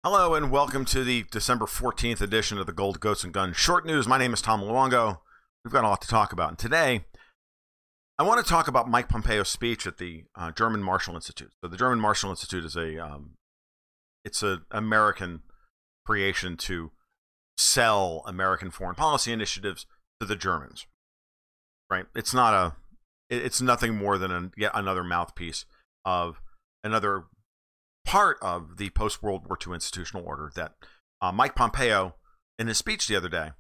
Hello and welcome to the December 14th edition of the Gold, Goats, and Guns Short News. My name is Tom Luongo. We've got a lot to talk about. And today, I want to talk about Mike Pompeo's speech at the German Marshall Institute. So the German Marshall Institute is it's an American creation to sell American foreign policy initiatives to the Germans. Right? It's nothing more than yet another mouthpiece of another part of the post-World War II institutional order that Mike Pompeo, in his speech yesterday,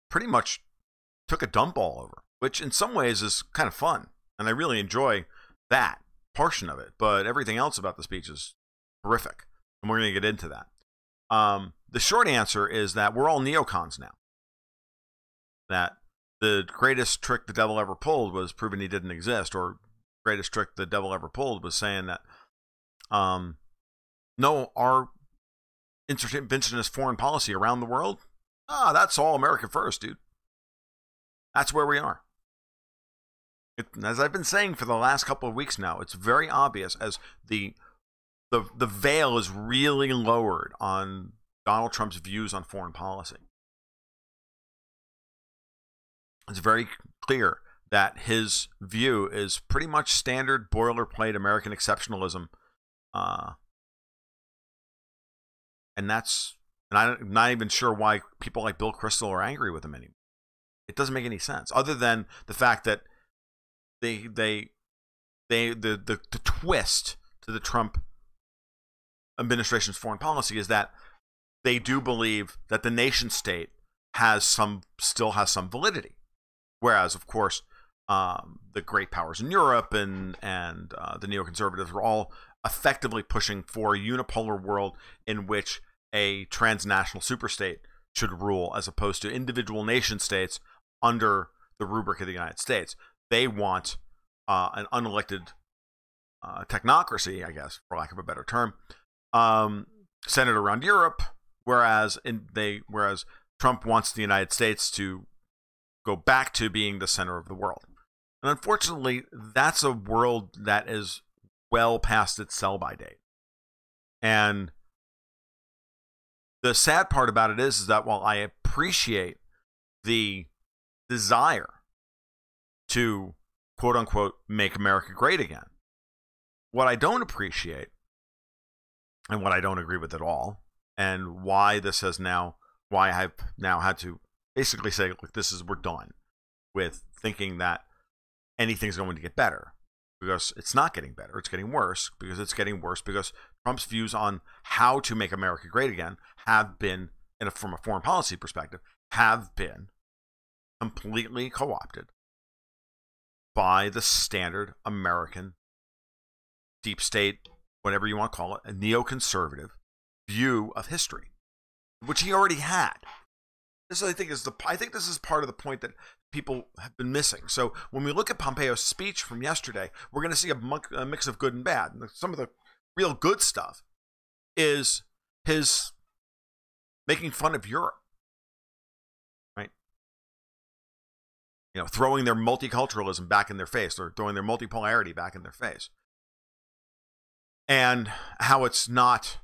pretty much took a dump all over, which in some ways is kind of fun. And I really enjoy that portion of it. But everything else about the speech is horrific. And we're going to get into that. The short answer is that we're all neocons now. That the greatest trick the devil ever pulled was proving he didn't exist, or greatest trick the devil ever pulled was saying that no, our interventionist foreign policy around the world, that's all America first, dude. That's where we are. As I've been saying for the last couple of weeks now, it's very obvious as the veil is really lowered on Donald Trump's views on foreign policy. It's very clear that his view is pretty much standard boilerplate American exceptionalism. And I'm not even sure why people like Bill Kristol are angry with him anymore. It doesn't make any sense, other than the fact that the twist to the Trump administration's foreign policy is that they do believe that the nation state still has some validity, whereas of course the great powers in Europe and the neoconservatives were all effectively pushing for a unipolar world in which a transnational superstate should rule, as opposed to individual nation states under the rubric of the United States. They want an unelected technocracy, I guess, for lack of a better term, centered around Europe, whereas Trump wants the United States to go back to being the center of the world. And unfortunately, that's a world that is well past its sell-by date. And the sad part about it is that while I appreciate the desire to, quote-unquote, make America great again, what I don't appreciate, and what I don't agree with at all, and why I've now had to basically say, look, we're done with thinking that anything's going to get better. Because it's not getting better, it's getting worse. Because Trump's views on how to make America great again have been, from a foreign policy perspective, have been completely co-opted by the standard American deep state, whatever you want to call it, a neoconservative view of history, which he already had. I think this is part of the point that people have been missing. So when we look at Pompeo's speech from yesterday, we're going to see a mix of good and bad. And some of the real good stuff is his making fun of Europe, right? Throwing their multiculturalism back in their face, or throwing their multipolarity back in their face, and how it's not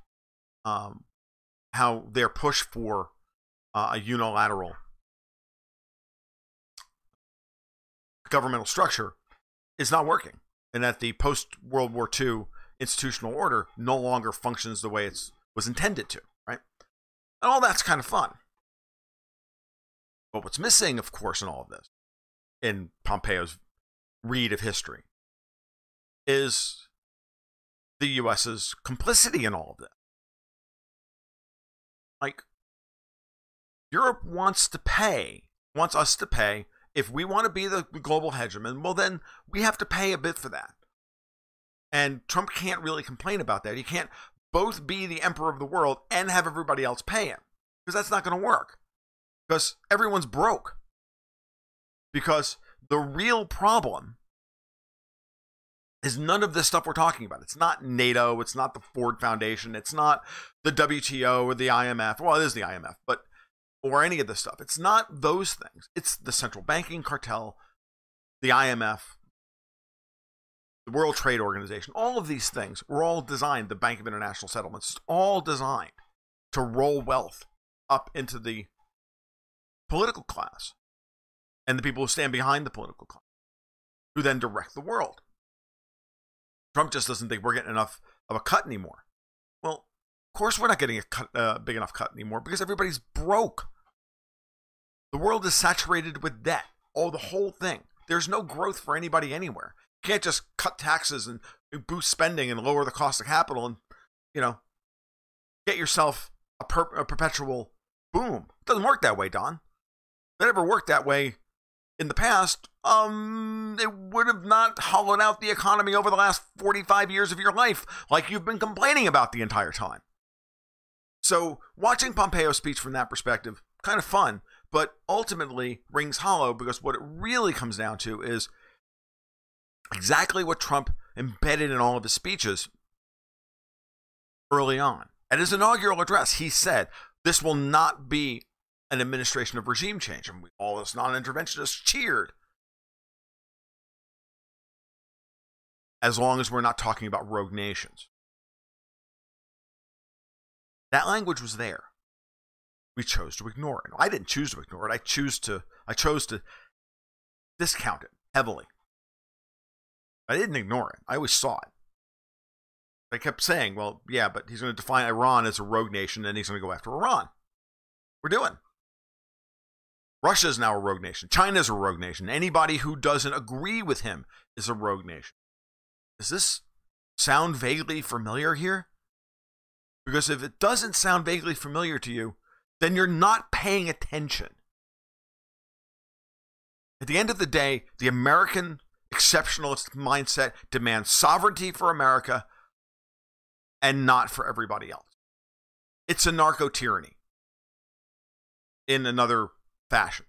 how their push for a unilateral governmental structure is not working, and that the post-World War II institutional order no longer functions the way it was intended to, right? And all that's kind of fun. But what's missing, of course, in all of this, in Pompeo's read of history, is the U.S.'s complicity in all of this. Like, Europe wants us to pay. If we want to be the global hegemon, well, then we have to pay a bit for that. And Trump can't really complain about that. He can't both be the emperor of the world and have everybody else pay him, because that's not going to work. Because everyone's broke. Because the real problem is none of this stuff we're talking about. It's not NATO. It's not the Ford Foundation. It's not the WTO or the IMF. Well, it is the IMF, or any of this stuff. It's not those things. It's the central banking cartel, the IMF, the World Trade Organization, all of these things were all designed, the Bank of International Settlements, all designed to roll wealth up into the political class and the people who stand behind the political class, who then direct the world. Trump just doesn't think we're getting enough of a cut anymore. Well, of course we're not getting a cut, big enough cut anymore because everybody's broke. The world is saturated with debt. Oh, the whole thing. There's no growth for anybody anywhere. You can't just cut taxes and boost spending and lower the cost of capital and, get yourself a perpetual boom. It doesn't work that way, Don. If it ever worked that way in the past, it would have not hollowed out the economy over the last 45 years of your life like you've been complaining about the entire time. So watching Pompeo's speech from that perspective, kind of fun, but ultimately rings hollow because what it really comes down to is exactly what Trump embedded in all of his speeches early on. At his inaugural address, he said, this will not be an administration of regime change. And all us non-interventionists cheered. As long as we're not talking about rogue nations. That language was there. We chose to ignore it. I didn't choose to ignore it. I chose to discount it heavily. I didn't ignore it. I always saw it. I kept saying, well, yeah, but he's going to define Iran as a rogue nation and he's going to go after Iran. We're doing. Russia is now a rogue nation. China is a rogue nation. Anybody who doesn't agree with him is a rogue nation. Does this sound vaguely familiar here? Because if it doesn't sound vaguely familiar to you, then you're not paying attention. At the end of the day, the American exceptionalist mindset demands sovereignty for America and not for everybody else. It's a narco-tyranny in another fashion.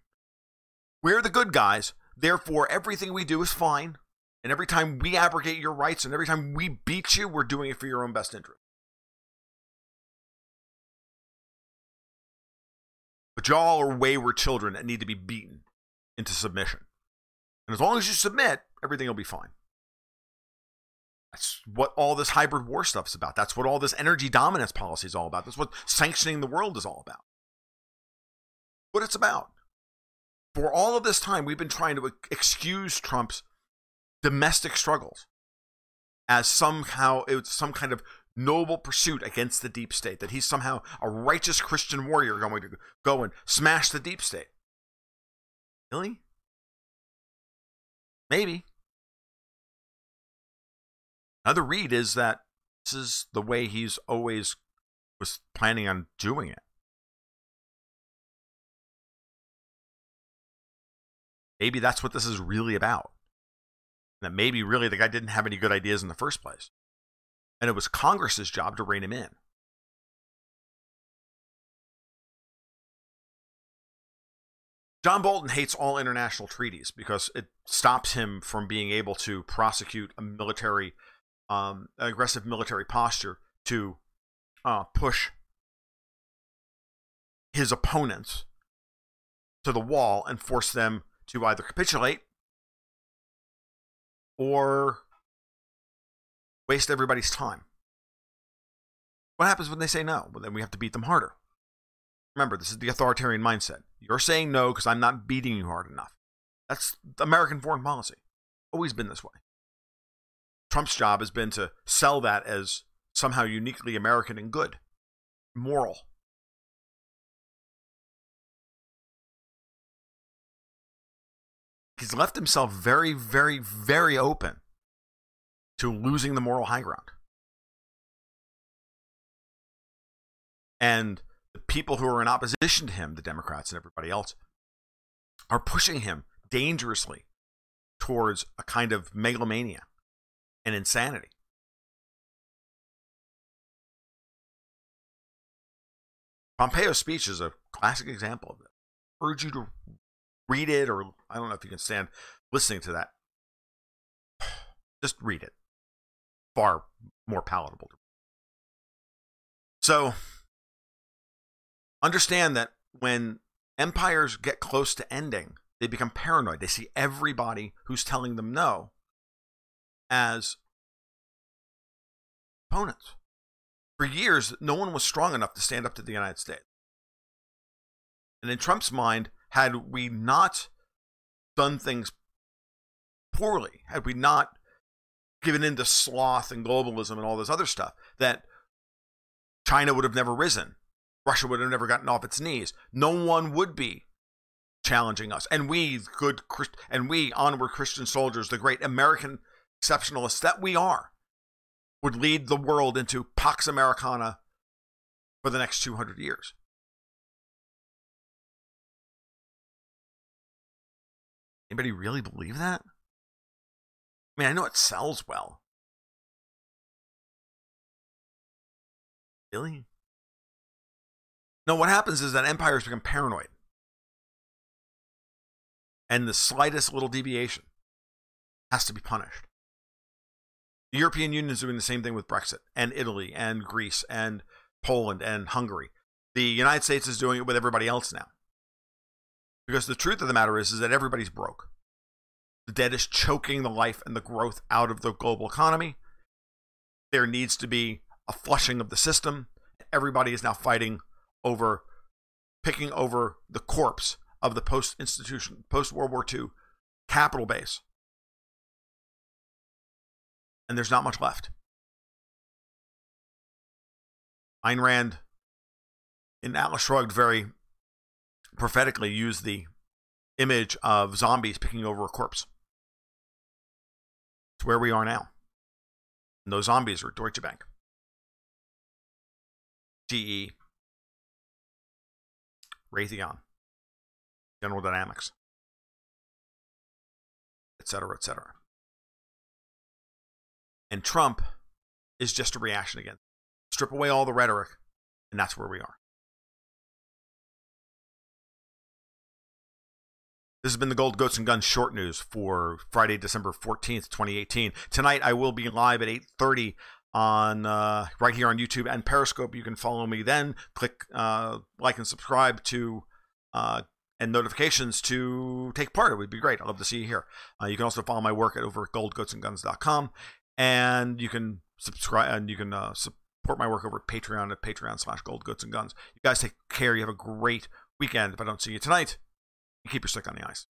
We're the good guys, therefore everything we do is fine, and every time we abrogate your rights and every time we beat you, we're doing it for your own best interest. But y'all are wayward children that need to be beaten into submission. And as long as you submit, everything will be fine. That's what all this hybrid war stuff is about. That's what all this energy dominance policy is all about. That's what sanctioning the world is all about. What it's about. For all of this time, we've been trying to excuse Trump's domestic struggles as somehow it was some kind of noble pursuit against the deep state, that he's somehow a righteous Christian warrior going to go and smash the deep state. Really? Maybe. Another read is that this is the way he's always was planning on doing it. Maybe that's what this is really about. That maybe really the guy didn't have any good ideas in the first place. And it was Congress's job to rein him in. John Bolton hates all international treaties because it stops him from being able to prosecute a military, aggressive military posture to push his opponents to the wall and force them to either capitulate or waste everybody's time. What happens when they say no? Well, then we have to beat them harder. Remember, this is the authoritarian mindset. You're saying no because I'm not beating you hard enough. That's American foreign policy. Always been this way. Trump's job has been to sell that as somehow uniquely American and good, moral. He's left himself very, very, very open to losing the moral high ground. And the people who are in opposition to him, the Democrats and everybody else, are pushing him dangerously towards a kind of megalomania and insanity. Pompeo's speech is a classic example of this. I urge you to read it, or I don't know if you can stand listening to that. Just read it. Far more palatable. So, understand that when empires get close to ending, they become paranoid. They see everybody who's telling them no as opponents. For years, no one was strong enough to stand up to the United States. And in Trump's mind, had we not done things poorly, had we not given in to sloth and globalism and all this other stuff, that China would have never risen. Russia would have never gotten off its knees. No one would be challenging us. And we, onward Christian soldiers, the great American exceptionalists that we are, would lead the world into Pax Americana for the next 200 years. Anybody really believe that? I mean, I know it sells well. Really? No, what happens is that empires become paranoid. And the slightest little deviation has to be punished. The European Union is doing the same thing with Brexit, and Italy, and Greece, and Poland, and Hungary. The United States is doing it with everybody else now. Because the truth of the matter is that everybody's broke. The debt is choking the life and the growth out of the global economy. There needs to be a flushing of the system. Everybody is now fighting over, picking over the corpse of the post-World War II capital base. And there's not much left. Ayn Rand, in Atlas Shrugged, very prophetically used the image of zombies picking over a corpse. It's where we are now. And those zombies are Deutsche Bank, GE, Raytheon, General Dynamics, etc., etc. And Trump is just a reaction again. Strip away all the rhetoric, and that's where we are. This has been the Gold, Goats, and Guns short news for Friday, December 14th, 2018. Tonight, I will be live at 8:30 on right here on YouTube and Periscope. You can follow me then. Click like and subscribe to and notifications to take part. It would be great. I'd love to see you here. You can also follow my work over at goldgoatsandguns.com, and you can subscribe and you can support my work over at Patreon at patreon.com/goldgoatsandguns. You guys take care. You have a great weekend. If I don't see you tonight, you keep your stick on the ice.